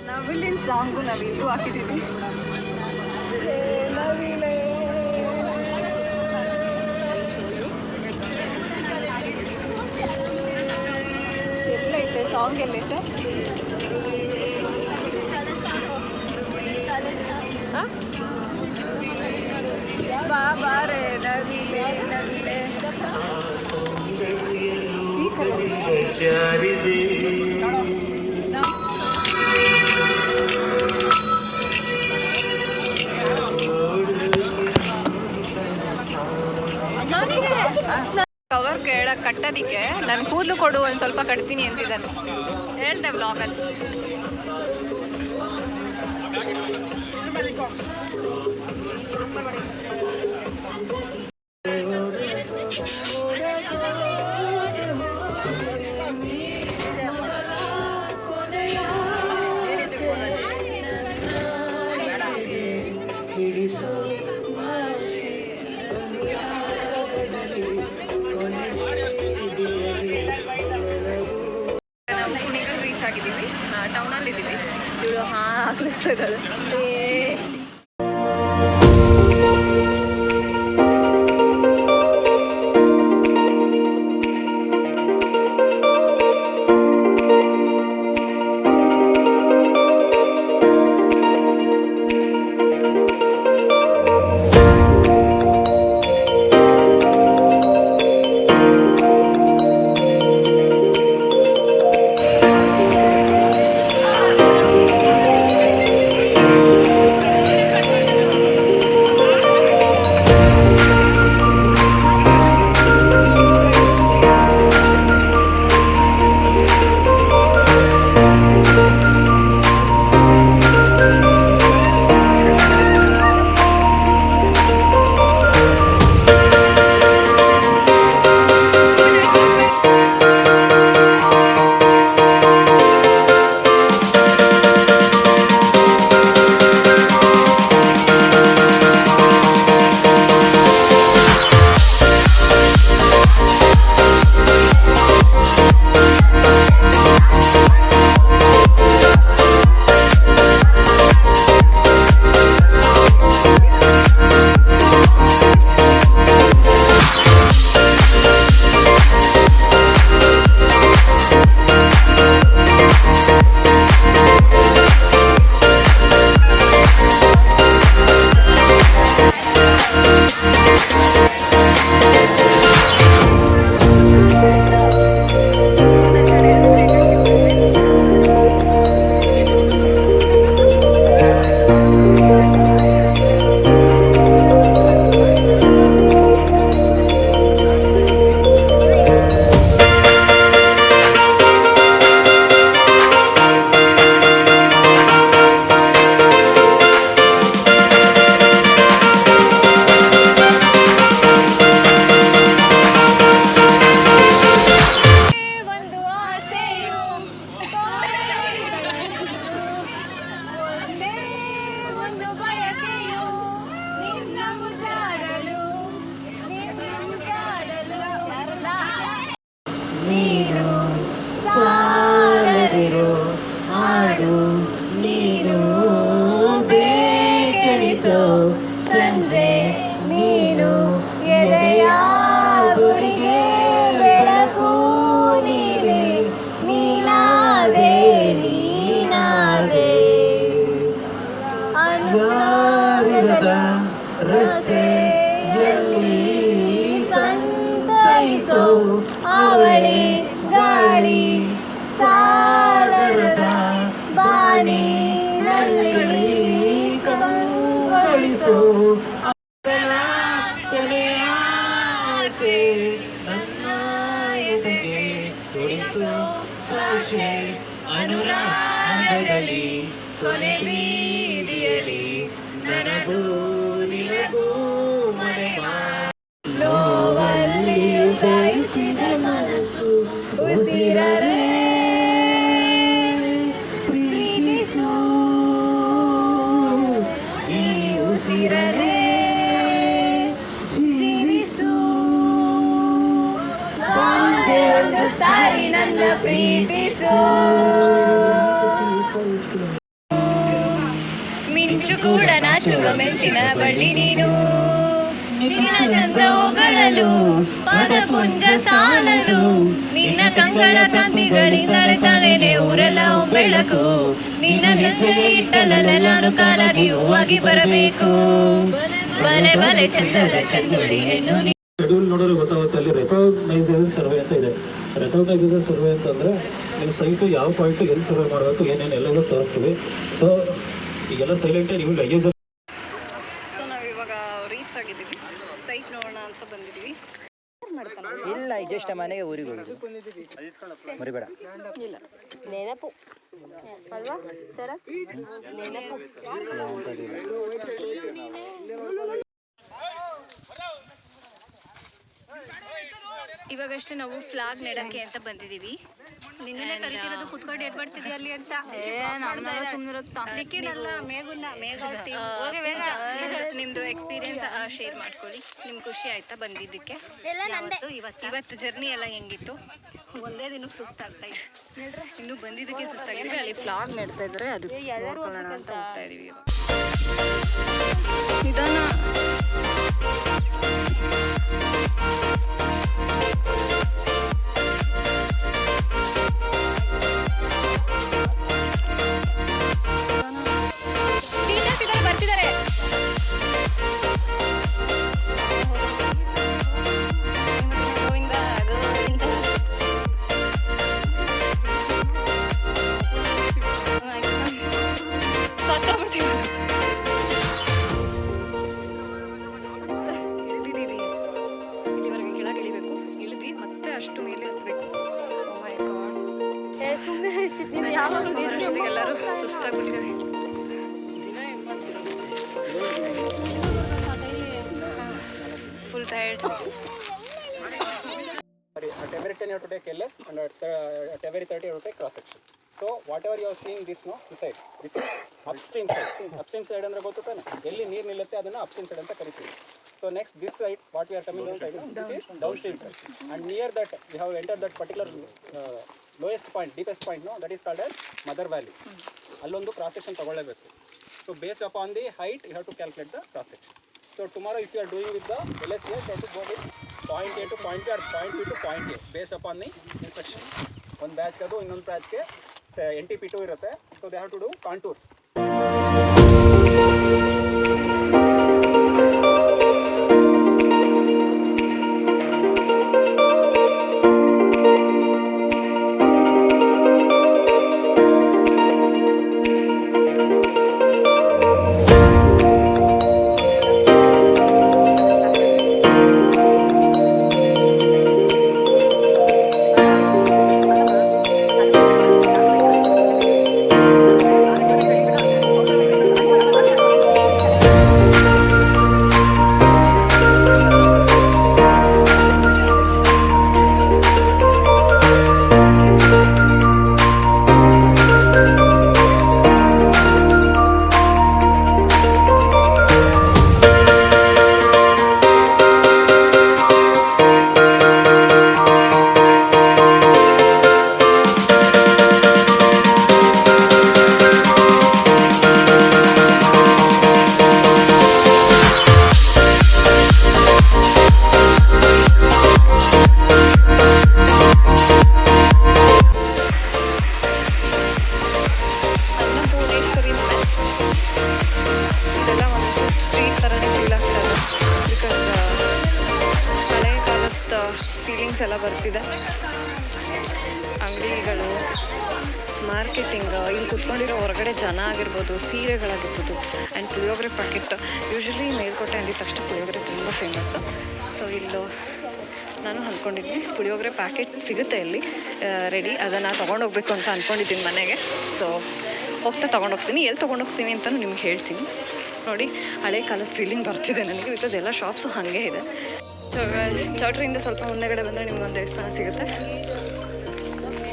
ನವಿಲಿನ song ನಾವಿಲ್ಲೂ ಹಾಕಿದ್ದೀವಿ. ಎಲ್ಲೈತೆ song ಎಲ್ಲೈತೆ? ಬಾ ಬಾರೆ ನವಿಲೆ ನವಿಲೆ ಸ್ಪೀಕರ್ ಕವರ್ ಕೇಳಕ್ಕೆ ಕಟ್ಟೋದಿಕ್ಕೆ ನಾನು ಕೂದಲು ಕೊಡು ಒಂದು ಸ್ವಲ್ಪ ಕಟ್ತೀನಿ ಅಂತಿದ್ದಾನೆ. ಹೇಳ್ದೆ ಬ್ಲಾಗಲ್ಲಿ. ನಾವು ಕುಣಿಗಲ್ ರೀಚ್ ಆಗಿದ್ದೀವಿ, ಟೌನಲ್ಲಿ ಇದ್ದೀವಿ. ಇವಳು ಹಾಕ್ಲಿಸ್ತಾ ಇದ್ದಾಳೆ. ಸಂಜೆ ನೀನು ಎದೆಯ ಗುಡಿಗೆ ಬೆಳಕು ನೀನೆ ನೀನಾದೆ ನೀನಾದೆ ಅನುರಾಗದ ರಸ್ತೆಯಲ್ಲಿ ಸಂತೈಸೋ ಅವಳಿ ಗಾಳಿ ಸಾಗರದ ಬಾನಿನಲ್ಲಿ ಕಂಗೊಳಿಸೋ ಆಸೆ ನನ್ನ ಎದೆಗೆ ತೊಡಿಸೋ ಭಾಷೆ ಅನುರಾಗದಲ್ಲಿ ಕೊನೆ ಬೀದಿಯಲ್ಲಿ ನನಗೂ ನಿನಗೂ ಮರೆವ ನೋವಲ್ಲಿ ಉದಯಿಸಿದ ಮನಸ್ಸು ಉಸಿರರೆ ಪ್ರೀತಿಸು ಈ ಉಸಿರರೆ ಜೀವಿಸು ಬಾಂಧೆ ಒಂದು ಸಾರಿ ನನ್ನ ಪ್ರೀತಿಸು. ಮಿಂಚು ಕೂಡ ನಾಚುವ ಮೆಚ್ಚಿನ ಬಳ್ಳಿ ನೀನು, ನಿನ್ನ ಚಂದ ಹೊಗಳಲು ಪದಪುಂಜ ಸಾಲದು, ನಿನ್ನ ಕಂಗಳ ಕಾಂತಿಗಳಿಂದಳೆ ತಲೆನೆ ಊರೆಲ್ಲ ಬೆಳಕು, ನಿನ್ನ ಹೆಜ್ಜೆ ಇಟ್ಟಲೆಲ್ಲಾನು ಕಾಲಾಗಿ ಹೂವಾಗಿ ಬರಬೇಕು. ಬಲೆ ಬಲೆ ಚಂದದ ಚಂದುಳಿ ಹೆಣ್ಣು. ಶೆಡ್ಯೂಲ್ ನೋಡಿದ್ರೆ ಗೊತ್ತಾಗುತ್ತೆ. ಅಲ್ಲಿ ರೆಕಾಗ್ನೈಸೇಷನ್ ಸರ್ವೆ ಅಂತ ಇದೆ. ರೆಕಾಗ್ನೈಸೇಷನ್ ಸರ್ವೆ ಅಂತಂದರೆ ನೀವು ಸೈಟು ಯಾವ ಪಾಯಿಂಟು ಎಲ್ಲಿ ಸರ್ವೆ ಮಾಡಬೇಕು ಏನೇನು ಎಲ್ಲವೂ ತೋರಿಸ್ತೀವಿ. ಸೊ ಈಗೆಲ್ಲ ಸೈಲೆಂಟಾಗಿ ನೀವು ಲಗೇಜ್. ಸೊ ನಾವು ಇವಾಗ ರೀಚ್ ಆಗಿದ್ದೀವಿ, ಸೈಟ್ ನೋಡೋಣ ಅಂತ ಬಂದಿದ್ದೀವಿ. ಇಲ್ಲ ಜಸ್ಟ್ ಮನೆಗೆ ಊರಿಗೆ ಹೋಗುದು ಮರಿಬೇಡ. ಇಲ್ಲ ನೆನಪು ಅಲ್ವಾ ಸರ, ನೆನಪು. ಇವಾಗಷ್ಟೇ ನಾವು ಫ್ಲಾಗ್ ನೆಡಕ್ಕೆ ಅಂತ ಬಂದಿದ್ದೀವಿ. ನಿನ್ನೆ ಕರಿತಿರೋದು ಕುತ್ಕೊಂಡು ಏನ್ ಮಾಡ್ತಿದ್ವಿ ಅಲ್ಲಿ ಅಂತ. ನಿಮ್ದು ಎಕ್ಸ್ಪೀರಿಯನ್ಸ್ ಶೇರ್ ಮಾಡ್ಕೊಳ್ಳಿ. ನಿಮ್ಗೆ ಖುಷಿ ಆಯ್ತಾ ಬಂದಿದ್ದಕ್ಕೆ? ಇವತ್ತು ಜರ್ನಿ ಎಲ್ಲ ಹೆಂಗಿತ್ತು? ಒಂದೇ ದಿನಕ್ಕೆ ಸುಸ್ತಾಗ್ತಾ ಇದೆ. ಇನ್ನು ಬಂದಿದ್ದಕ್ಕೆ ಸುಸ್ತಾಗಿದೆ. ಅಲ್ಲಿ ಫ್ಲಾಗ್ ನೆಡ್ತಾ ಇದ್ರೆ ಅದು ನೋಡ್ಕೊಳ್ಳೋಣ ಅಂತ ಹೋಗ್ತಾ ಇದೀವಿ. ನಿಧಾನ. ಬರ್ತಿದ್ದಾರೆ. ಇಳಿದಿದ್ದೀವಿ, ಇಲ್ಲಿವರೆಗೆ ಕೆಳಗೆ ಇಳಿಬೇಕು, ಇಳಿದು ಮತ್ತೆ ಅಷ್ಟು ಮೇಲೆ ಹತ್ತಬೇಕು. ಎಲ್ಲರೂ ಸುಸ್ತಾಗ್ಬಿಟ್ಟಿದ್ದೀವಿ. Full tired. At every 10 you have to take LS, and at every 30 you have to take cross section. So whatever you are seeing this side, this is upstream side. Upstream side ಅಂದ್ರೆ ಗೊತ್ತುತ್ತಾನೆ, ಎಲ್ಲಿ ನೀರು ನಿಲ್ಲುತ್ತೆ ಅದನ್ನ upstream side ಅಂತ ಕರಿತೀವಿ. So next this side, what we are coming down side, this is downstream side. And near that we have entered that particular lowest point, deepest point, no, that is called as Mother Valley. ಅಲ್ಲೊಂದು cross section ತಗೊಳ್ಳೇಬೇಕು. So based upon the height you have to calculate the cross section. So tomorrow if you are doing with the LSA, you have to go with point A to point B or point B to point A based upon the instruction. One batch kadu innond batch ke NTP2 irutte, so they have to do contours. Feelings ಎಲ್ಲ ಬರ್ತಿದೆ. ಅಂಗಡಿಗಳು, marketing, ಇಲ್ಲಿ ಕುತ್ಕೊಂಡಿರೋ ಹೊರಗಡೆ ಜನ ಆಗಿರ್ಬೋದು, ಸೀರೆಗಳಾಗಿರ್ಬೋದು, and puliyogare packet. Usually Melkote ಅಂದಿದ ತಕ್ಷಣ ಪುಳಿಯೋಗರೆ ತುಂಬ ಫೇಮಸ್ಸು. ಸೊ ಇಲ್ಲೂ ನಾನು ಅಂದ್ಕೊಂಡಿದ್ದೀನಿ ಪುಳಿಯೋಗರೆ ಪ್ಯಾಕೆಟ್ ಸಿಗುತ್ತೆ ಇಲ್ಲಿ ರೆಡಿ, ಅದನ್ನು ತೊಗೊಂಡೋಗ್ಬೇಕು ಅಂತ ಅಂದ್ಕೊಂಡಿದ್ದೀನಿ ಮನೆಗೆ. ಸೊ ಹೋಗ್ತಾ ತೊಗೊಂಡೋಗ್ತೀನಿ. ಎಲ್ಲಿ ತೊಗೊಂಡೋಗ್ತೀನಿ ಅಂತಲೂ ನಿಮ್ಗೆ ಹೇಳ್ತೀನಿ. ನೋಡಿ, ಹಳೆ ಕಾಲದ ಫೀಲಿಂಗ್ ಬರ್ತಿದೆ ನನಗೆ, ಬಿಕಾಸ್ ಎಲ್ಲ ಶಾಪ್ಸು ಹಾಗೆ ಇದೆ. ಸೊ ಚೌಟ್ರಿಯಿಂದ ಸ್ವಲ್ಪ ಮುಂದೆಗಡೆ ಬಂದರೆ ನಿಮ್ಗೊಂದು ದೇವಸ್ಥಾನ ಸಿಗುತ್ತೆ.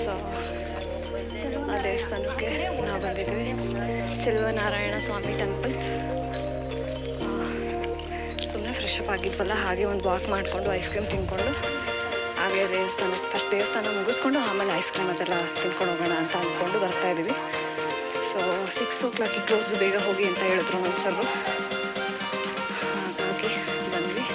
ಸೊ ಆ ದೇವಸ್ಥಾನಕ್ಕೆ ನಾವು ಬಂದಿದ್ದೀವಿ, ಚೆಲುವನಾರಾಯಣ ಸ್ವಾಮಿ ಟೆಂಪಲ್. ಸುಮ್ಮನೆ ಫ್ರೆಶ್ ಅಪ್ ಆಗಿದ್ವಲ್ಲ, ಹಾಗೆ ಒಂದು ವಾಕ್ ಮಾಡಿಕೊಂಡು ಐಸ್ ಕ್ರೀಮ್ ತಿಂದ್ಕೊಂಡು ಹಾಗೆ ಫಸ್ಟ್ ದೇವಸ್ಥಾನ ಮುಗಿಸ್ಕೊಂಡು ಆಮೇಲೆ ಐಸ್ ಕ್ರೀಮ್ ಅದೆಲ್ಲ ತಿನ್ಕೊಂಡು ಹೋಗೋಣ ಅಂತ ಅಂದ್ಕೊಂಡು ಬರ್ತಾ ಇದ್ದೀವಿ. ಸೊ 6 o'clock ಕ್ಲೋಸ್, ಬೇಗ ಹೋಗಿ ಅಂತ ಹೇಳಿದ್ರು ನಮ್ಮ ಸರ್ರು. ಹಾಗಾಗಿ ಬಂದ್ವಿ.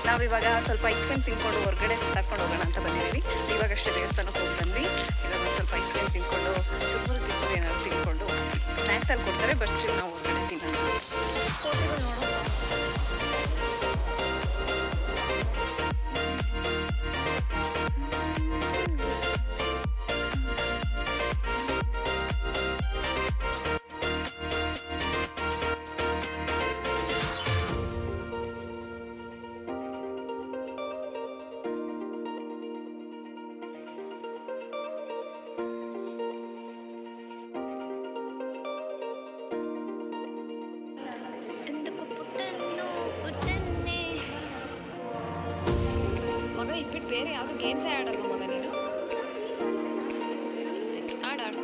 ನಾವಿವಾಗ ಸ್ವಲ್ಪ ಐಸ್ ಕ್ರೀಮ್ ತಿನ್ಕೊಂಡು ಹೊರಗಡೆ ಸುತ್ತಾಡ್ಕೊಂಡು ಹೋಗೋಣ ಅಂತ ಬಂದಿದ್ದೀವಿ. ಇವಾಗಷ್ಟೇ ದೇವಸ್ಥಾನಕ್ಕೆ ಹೋಗಿ ಬಂದ್ವಿ. ಇವಾಗ ಒಂದು ಸ್ವಲ್ಪ ಐಸ್ ಕ್ರೀಮ್ ತಿನ್ಕೊಂಡು ಚುರುಮುರು ತಿನ್ಕೊಂಡು ಏನಾದ್ರು ತಿನ್ಕೊಂಡು ಸ್ನ್ಯಾಕ್ಸಲ್ಲಿ ಕೊಡ್ತಾರೆ, ಬಟ್ ಸ್ಟಿಲ್ ನಾವು ಹೊರಗಡೆ ತಿನ್ನೋಣ. ಕೋಟೆಗಳು ನೋಡೋಣ. ಮಗ ಇದ್ಬಿಟ್ಟು ಬೇರೆ ಯಾವುದು ಗೇಮ್ಸೇ ಆಡಲ್ಲ ಮಗ ನೀನು. ಆಡಾಡು.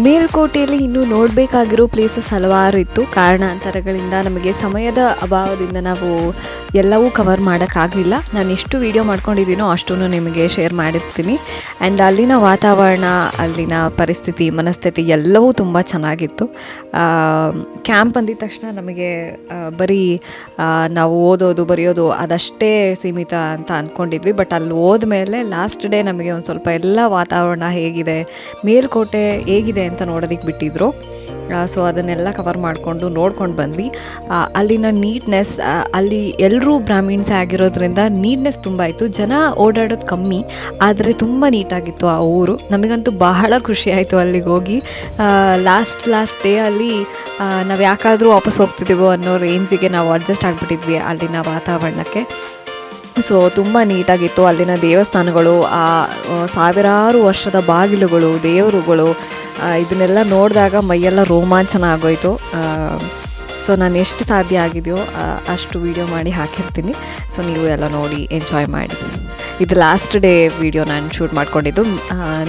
ಮೇಲ್ಕೋಟೆಯಲ್ಲಿ ಇನ್ನೂ ನೋಡಬೇಕಾಗಿರೋ ಪ್ಲೇಸಸ್ ಹಲವಾರು ಇತ್ತು. ಕಾರಣಾಂತರಗಳಿಂದ ನಮಗೆ ಸಮಯದ ಅಭಾವದಿಂದ ನಾವು ಎಲ್ಲವೂ ಕವರ್ ಮಾಡೋಕ್ಕಾಗಲಿಲ್ಲ. ನಾನು ಎಷ್ಟು ವೀಡಿಯೋ ಮಾಡ್ಕೊಂಡಿದ್ದೀನೋ ಅಷ್ಟನ್ನು ನಿಮಗೆ ಶೇರ್ ಮಾಡಿರ್ತೀನಿ. ಆ್ಯಂಡ್ ಅಲ್ಲಿನ ವಾತಾವರಣ, ಅಲ್ಲಿನ ಪರಿಸ್ಥಿತಿ, ಮನಸ್ಥಿತಿ ಎಲ್ಲವೂ ತುಂಬ ಚೆನ್ನಾಗಿತ್ತು. ಕ್ಯಾಂಪ್ ಅಂದಿದ ತಕ್ಷಣ ನಮಗೆ ಬರೀ ನಾವು ಓದೋದು ಬರೆಯೋದು ಅದಷ್ಟೇ ಸೀಮಿತ ಅಂತ ಅಂದ್ಕೊಂಡಿದ್ವಿ. ಬಟ್ ಅಲ್ಲಿ ಹೋದ್ಮೇಲೆ ಲಾಸ್ಟ್ ಡೇ ನಮಗೆ ಒಂದು ಸ್ವಲ್ಪ ಎಲ್ಲ ವಾತಾವರಣ ಹೇಗಿದೆ, ಮೇಲ್ಕೋಟೆ ಹೇಗಿದೆ ಅಂತ ನೋಡೋದಕ್ಕೆ ಬಿಟ್ಟಿದ್ರು. ಸೊ ಅದನ್ನೆಲ್ಲ ಕವರ್ ಮಾಡಿಕೊಂಡು ನೋಡ್ಕೊಂಡು ಬಂದ್ವಿ. ಅಲ್ಲಿನ ನೀಟ್ನೆಸ್, ಅಲ್ಲಿ ಎಲ್ಲರೂ ಬ್ರಾಹ್ಮಿಣ್ಸೇ ಆಗಿರೋದ್ರಿಂದ ನೀಟ್ನೆಸ್ ತುಂಬ ಇತ್ತು. ಜನ ಓಡಾಡೋದು ಕಮ್ಮಿ, ಆದರೆ ತುಂಬ ನೀಟಾಗಿತ್ತು ಆ ಊರು. ನಮಗಂತೂ ಬಹಳ ಖುಷಿ ಆಯಿತು ಅಲ್ಲಿಗೆ ಹೋಗಿ. ಲಾಸ್ಟ್ ಡೇ ಅಲ್ಲಿ ನಾವು ಯಾಕಾದರೂ ವಾಪಸ್ ಹೋಗ್ತಿದ್ದೀವೋ ಅನ್ನೋ ರೇಂಜಿಗೆ ನಾವು ಅಡ್ಜಸ್ಟ್ ಆಗಿಬಿಟ್ಟಿದ್ವಿ ಅಲ್ಲಿನ ವಾತಾವರಣಕ್ಕೆ. ಸೊ ತುಂಬ ನೀಟಾಗಿತ್ತು. ಅಲ್ಲಿನ ದೇವಸ್ಥಾನಗಳು, ಆ ಸಾವಿರಾರು ವರ್ಷದ ಬಾಗಿಲುಗಳು, ದೇವರುಗಳು, ಇದನ್ನೆಲ್ಲ ನೋಡಿದಾಗ ಮೈಯೆಲ್ಲ ರೋಮಾಂಚನ ಆಗೋಯಿತು. ಸೊ ನಾನು ಎಷ್ಟು ಸಾಧ್ಯ ಆಗಿದೆಯೋ ಅಷ್ಟು ವೀಡಿಯೋ ಮಾಡಿ ಹಾಕಿರ್ತೀನಿ. ಸೊ ನೀವು ಎಲ್ಲ ನೋಡಿ ಎಂಜಾಯ್ ಮಾಡಿ. ಇದು ಲಾಸ್ಟ್ ಡೇ ವೀಡಿಯೋ ನಾನು ಶೂಟ್ ಮಾಡ್ಕೊಂಡಿದ್ದು.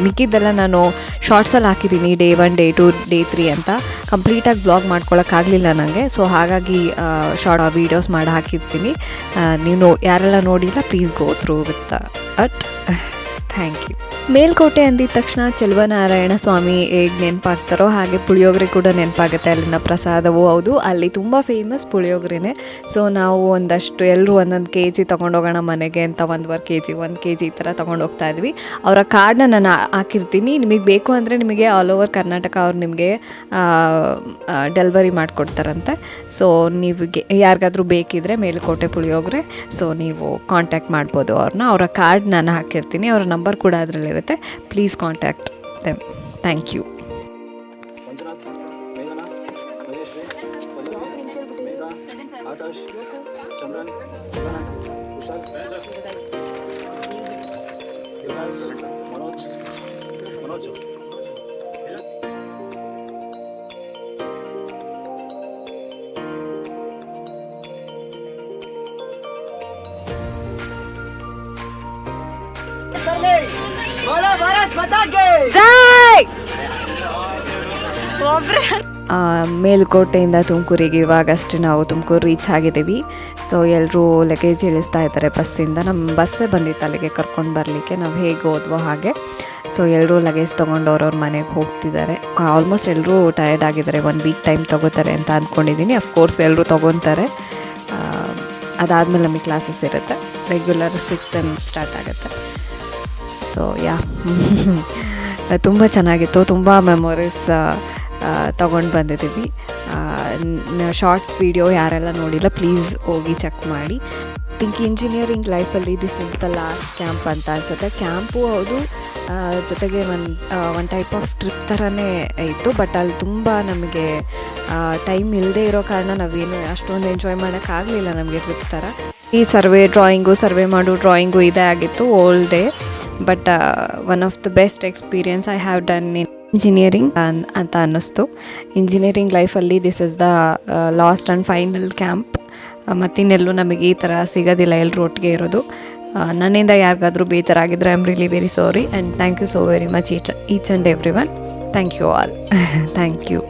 ಮಿಕ್ಕಿದ್ದೆಲ್ಲ ನಾನು ಶಾರ್ಟ್ಸಲ್ಲಿ ಹಾಕಿದ್ದೀನಿ, Day 1, Day 2, Day 3 ಅಂತ. ಕಂಪ್ಲೀಟಾಗಿ ಬ್ಲಾಗ್ ಮಾಡ್ಕೊಳಕ್ಕಾಗಲಿಲ್ಲ ನನಗೆ. ಸೊ ಹಾಗಾಗಿ ಶಾರ್ಟ್ ವೀಡಿಯೋಸ್ ಮಾಡಿ ಹಾಕಿರ್ತೀನಿ. ನೀವು ಯಾರೆಲ್ಲ ನೋಡಿಲ್ಲ please go through with it. Thank you. Melkote ಅಂದಿದ ತಕ್ಷಣ ಚೆಲುವನಾರಾಯಣ ಸ್ವಾಮಿ ಹೇಗೆ ನೆನಪಾಗ್ತಾರೋ ಹಾಗೆ ಪುಳಿಯೋಗರೆ ಕೂಡ ನೆನಪಾಗುತ್ತೆ. ಅಲ್ಲಿನ ಪ್ರಸಾದವೂ ಹೌದು. ಅಲ್ಲಿ ತುಂಬ ಫೇಮಸ್ ಪುಳಿಯೋಗರೆನೇ. ಸೊ ನಾವು ಒಂದಷ್ಟು ಎಲ್ಲರೂ ಒಂದೊಂದು kg ತೊಗೊಂಡೋಗೋಣ ಮನೆಗೆ ಅಂತ 1 kg ಈ ಥರ ತೊಗೊಂಡೋಗ್ತಾ ಇದ್ವಿ. ಅವರ ಕಾರ್ಡ್ನ ನಾನು ಹಾಕಿರ್ತೀನಿ. ನಿಮಗೆ ಬೇಕು ಅಂದರೆ ನಿಮಗೆ ಆಲ್ ಓವರ್ ಕರ್ನಾಟಕ ಅವ್ರು ನಿಮಗೆ ಡೆಲಿವರಿ ಮಾಡಿಕೊಡ್ತಾರಂತೆ. ಸೊ ನೀವು ಯಾರಿಗಾದ್ರೂ ಬೇಕಿದ್ದರೆ ಮೇಲುಕೋಟೆ ಪುಳಿಯೋಗರೆ, ಸೊ ನೀವು ಕಾಂಟ್ಯಾಕ್ಟ್ ಮಾಡ್ಬೋದು ಅವ್ರನ್ನ. ಅವರ ಕಾರ್ಡ್ ನಾನು ಹಾಕಿರ್ತೀನಿ, ಅವರ ನಂಬರ್ ಕೂಡ ಅದರಲ್ಲಿರುತ್ತೆ. Please contact them. Thank you. ಜೈ ಮೇಲ್ಕೋಟೆಯಿಂದ ತುಮಕೂರಿಗೆ ಇವಾಗಷ್ಟೇ ನಾವು ತುಮಕೂರು ರೀಚ್ ಆಗಿದ್ದೀವಿ. ಸೊ ಎಲ್ಲರೂ ಲಗೇಜ್ ಇಳಿಸ್ತಾ ಇದ್ದಾರೆ ಬಸ್ಸಿಂದ. ನಮ್ಮ ಬಸ್ಸೇ ಬಂದಿತ್ತು ಅಲ್ಲಿಗೆ ಕರ್ಕೊಂಡು ಬರಲಿಕ್ಕೆ, ನಾವು ಹೇಗೆ ಹೋದ್ವೋ ಹಾಗೆ. ಸೊ ಎಲ್ಲರೂ ಲಗೇಜ್ ತೊಗೊಂಡು ಅವ್ರವ್ರ ಮನೆಗೆ ಹೋಗ್ತಿದ್ದಾರೆ. ಆಲ್ಮೋಸ್ಟ್ ಎಲ್ಲರೂ ಟಯರ್ಡ್ ಆಗಿದ್ದಾರೆ. 1 ವೀಕ್ ಟೈಮ್ ತೊಗೋತಾರೆ ಅಂತ ಅಂದ್ಕೊಂಡಿದ್ದೀನಿ. ಅಫ್ಕೋರ್ಸ್ ಎಲ್ಲರೂ ತೊಗೊತಾರೆ. ಅದಾದಮೇಲೆ ನಮಗೆ ಕ್ಲಾಸಸ್ ಇರುತ್ತೆ. ರೆಗ್ಯುಲರ್ 6 ಸ್ಟಾರ್ಟ್ ಆಗುತ್ತೆ. ಸೊ ತುಂಬ ಚೆನ್ನಾಗಿತ್ತು. ತುಂಬ ಮೆಮೊರೀಸ್ ತೊಗೊಂಡು ಬಂದಿದ್ದೀವಿ. ಶಾರ್ಟ್ಸ್ ವಿಡಿಯೋ ಯಾರೆಲ್ಲ ನೋಡಿಲ್ಲ ಪ್ಲೀಸ್ ಹೋಗಿ ಚೆಕ್ ಮಾಡಿ. ಥಿಂಕ್ ಇಂಜಿನಿಯರಿಂಗ್ ಲೈಫಲ್ಲಿ this is the last camp ಅಂತ ಅನ್ಸುತ್ತೆ. ಕ್ಯಾಂಪು ಹೌದು, ಜೊತೆಗೆ ಒಂದು ಟೈಪ್ ಆಫ್ ಟ್ರಿಪ್ ಥರನೇ ಇತ್ತು. ಬಟ್ ಅಲ್ಲಿ ತುಂಬ ನಮಗೆ ಟೈಮ್ ಇಲ್ಲದೆ ಇರೋ ಕಾರಣ ನಾವೇನು ಅಷ್ಟೊಂದು ಎಂಜಾಯ್ ಮಾಡೋಕ್ಕಾಗಲಿಲ್ಲ ನಮಗೆ ಟ್ರಿಪ್ ಥರ. ಈ ಸರ್ವೆ ಡ್ರಾಯಿಂಗು ಇದೇ ಆಗಿತ್ತು all day. But one of the best experience I have done in engineering ಅಂತ ಅನ್ನಿಸ್ತು. ಇಂಜಿನಿಯರಿಂಗ್ ಲೈಫಲ್ಲಿ this is the last and final camp. ಮತ್ತಿನ್ನೆಲ್ಲೂ ನಮಗೆ ಈ ಥರ ಸಿಗೋದಿಲ್ಲ ಎಲ್ಲರೂ ಒಟ್ಟಿಗೆ ಇರೋದು. ನನ್ನಿಂದ ಯಾರಿಗಾದರೂ ಬೇಜಾರಾಗಿದ್ದರೆ I am really very sorry and thank you so very much each and every one. Thank you all. Thank you.